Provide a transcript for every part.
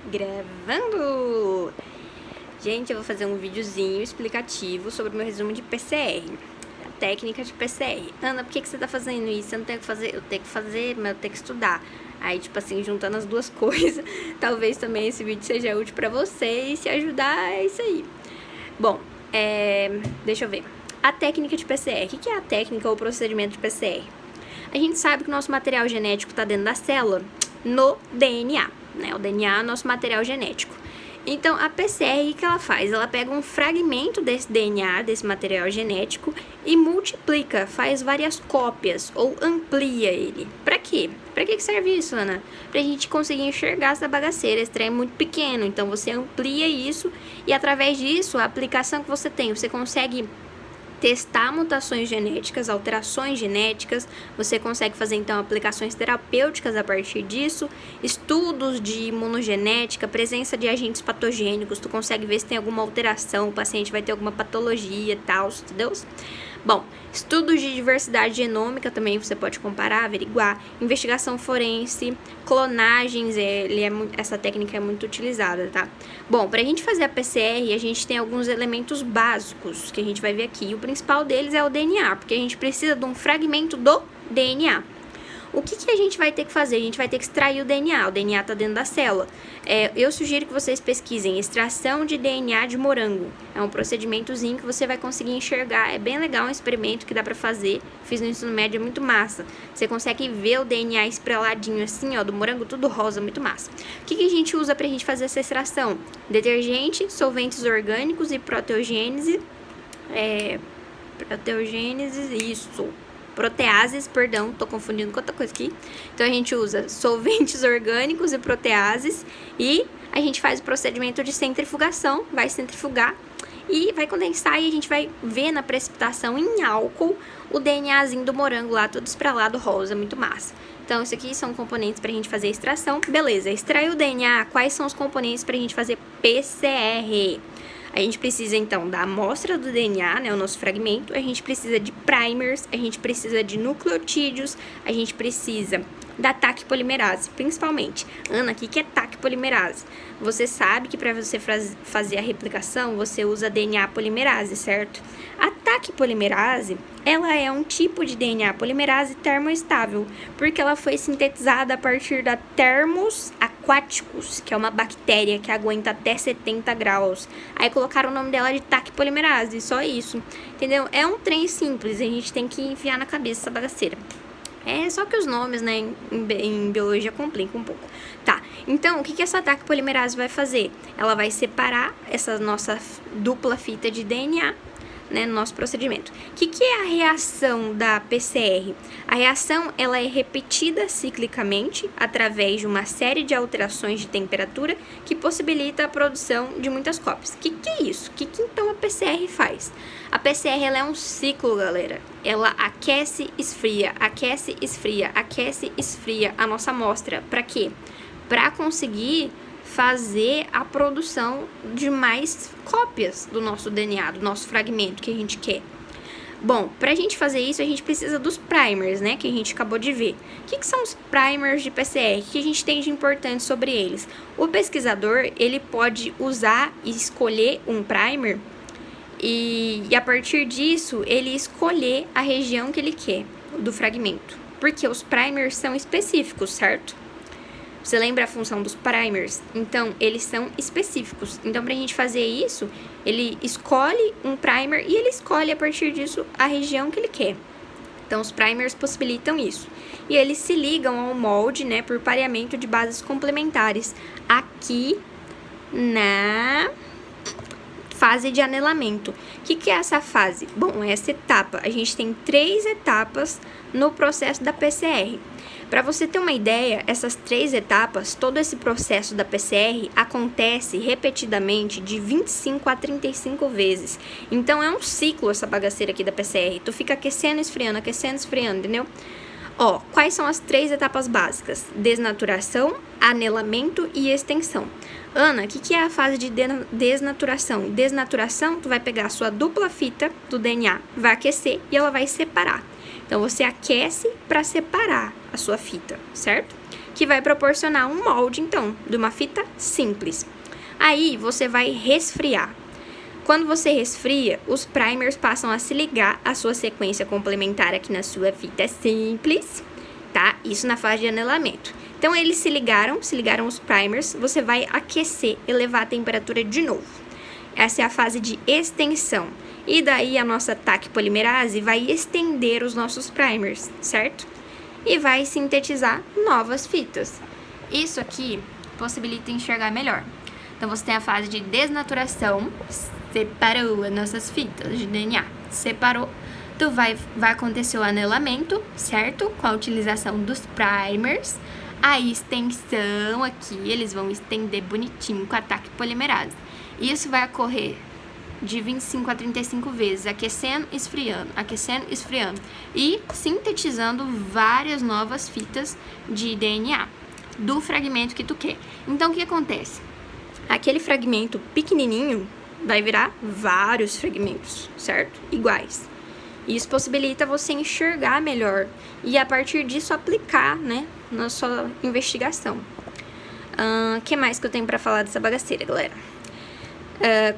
Gravando! Gente, eu vou fazer um videozinho explicativo sobre o meu resumo de PCR. A técnica de PCR. Ana, por que você tá fazendo isso? Eu não tenho que fazer. Eu tenho que fazer, mas eu tenho que estudar. Aí, tipo assim, juntando as duas coisas, talvez também esse vídeo seja útil pra você e se ajudar, é isso aí. Bom, deixa eu ver. A técnica de PCR. O que é a técnica ou o procedimento de PCR? A gente sabe que o nosso material genético está dentro da célula, no DNA, né? O DNA é o nosso material genético. Então, a PCR, o que ela faz? Ela pega um fragmento desse DNA, desse material genético, e multiplica, faz várias cópias, ou amplia ele. Pra quê? Pra que serve isso, Ana? Pra gente conseguir enxergar essa bagaceira. Esse trem é muito pequeno, então você amplia isso, e através disso, a aplicação que você tem, você consegue testar mutações genéticas, alterações genéticas, você consegue fazer então aplicações terapêuticas a partir disso, estudos de imunogenética, presença de agentes patogênicos, tu consegue ver se tem alguma alteração, o paciente vai ter alguma patologia e tal, entendeu? Bom, estudos de diversidade genômica também você pode comparar, averiguar, investigação forense, clonagens, essa técnica é muito utilizada, tá? Bom, pra gente fazer a PCR, a gente tem alguns elementos básicos que a gente vai ver aqui. O principal deles é o DNA, porque a gente precisa de um fragmento do DNA. O que a gente vai ter que fazer? A gente vai ter que extrair o DNA tá dentro da célula. Eu sugiro que vocês pesquisem extração de DNA de morango. É um procedimentozinho que você vai conseguir enxergar. É bem legal, um experimento que dá pra fazer. Fiz no ensino médio, é muito massa. Você consegue ver o DNA espreladinho assim, ó, do morango, tudo rosa, muito massa. O que a gente usa pra gente fazer essa extração? Detergente, solventes orgânicos e proteogênese. Proteases, perdão, tô confundindo com outra coisa aqui. Então, a gente usa solventes orgânicos e proteases e a gente faz o procedimento de centrifugação, vai centrifugar e vai condensar e a gente vai ver na precipitação em álcool o DNAzinho do morango lá, todo esprelado rosa, muito massa. Então, isso aqui são componentes pra gente fazer a extração. Beleza, extrair o DNA, quais são os componentes pra gente fazer PCR? A gente precisa, então, da amostra do DNA, né, o nosso fragmento, a gente precisa de primers, a gente precisa de nucleotídeos, a gente precisa da TAC polimerase, principalmente. Ana, o que é TAC polimerase? Você sabe que para você fazer a replicação, você usa DNA polimerase, certo? A TAC polimerase, ela é um tipo de DNA polimerase termoestável, porque ela foi sintetizada a partir da Thermus aquaticus, que é uma bactéria que aguenta até 70 graus. Aí colocaram o nome dela de TAC polimerase, só isso, entendeu? É um trem simples, a gente tem que enfiar na cabeça essa bagaceira. É só que os nomes, né, em biologia complicam um pouco. Tá, então, o que essa TAC polimerase vai fazer? Ela vai separar essa nossa dupla fita de DNA, né, no nosso procedimento. O que é a reação da PCR? A reação, ela é repetida ciclicamente através de uma série de alterações de temperatura que possibilita a produção de muitas cópias. O que é isso? O que então a PCR faz? A PCR, ela é um ciclo, galera. Ela aquece, esfria, aquece, esfria, aquece, esfria a nossa amostra. Para quê? Para conseguir fazer a produção de mais cópias do nosso DNA, do nosso fragmento que a gente quer. Bom, pra gente fazer isso, a gente precisa dos primers, né, que a gente acabou de ver. O que são os primers de PCR? O que a gente tem de importante sobre eles? O pesquisador, ele pode usar e escolher um primer e a partir disso, ele escolher a região que ele quer do fragmento. Porque os primers são específicos, certo? Você lembra a função dos primers? Então, eles são específicos. Então, pra gente fazer isso, ele escolhe um primer e ele escolhe, a partir disso, a região que ele quer. Então, os primers possibilitam isso. E eles se ligam ao molde, né, por pareamento de bases complementares. Aqui na fase de anelamento. O que é essa fase? Bom, essa etapa, a gente tem 3 etapas no processo da PCR. Para você ter uma ideia, essas 3 etapas, todo esse processo da PCR acontece repetidamente de 25 a 35 vezes. Então, é um ciclo essa bagaceira aqui da PCR. Tu fica aquecendo, esfriando, entendeu? Ó, quais são as 3 etapas básicas? Desnaturação, anelamento e extensão. Ana, o que é a fase de desnaturação? Desnaturação, tu vai pegar a sua dupla fita do DNA, vai aquecer e ela vai separar. Então, você aquece para separar a sua fita, certo? que vai proporcionar um molde, então, de uma fita simples. Aí, você vai resfriar. Quando você resfria, os primers passam a se ligar à sua sequência complementar aqui na sua fita simples, tá? Isso na fase de anelamento. Então, eles se ligaram os primers, você vai aquecer, elevar a temperatura de novo. Essa é a fase de extensão. E daí, a nossa TAC polimerase vai estender os nossos primers, certo? E vai sintetizar novas fitas. Isso aqui possibilita enxergar melhor. Então, você tem a fase de desnaturação, separou as nossas fitas de DNA, separou. Então, vai acontecer o anelamento, certo? Com a utilização dos primers. A extensão aqui, eles vão estender bonitinho com a TAC polimerase. Isso vai ocorrer de 25 a 35 vezes, aquecendo, esfriando e sintetizando várias novas fitas de DNA do fragmento que tu quer. Então, o que acontece? Aquele fragmento pequenininho vai virar vários fragmentos, certo? Iguais. Isso possibilita você enxergar melhor e, a partir disso, aplicar, né, na sua investigação. O que mais que eu tenho para falar dessa bagaceira, galera?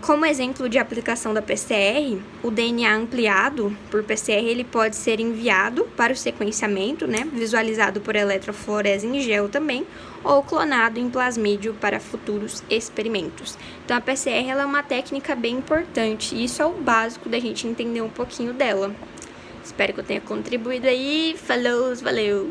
Como exemplo de aplicação da PCR, o DNA ampliado por PCR ele pode ser enviado para o sequenciamento, né, visualizado por eletrofluorese em gel também, ou clonado em plasmídio para futuros experimentos. Então, a PCR ela é uma técnica bem importante e isso é o básico da gente entender um pouquinho dela. Espero que eu tenha contribuído aí. Falou, valeu!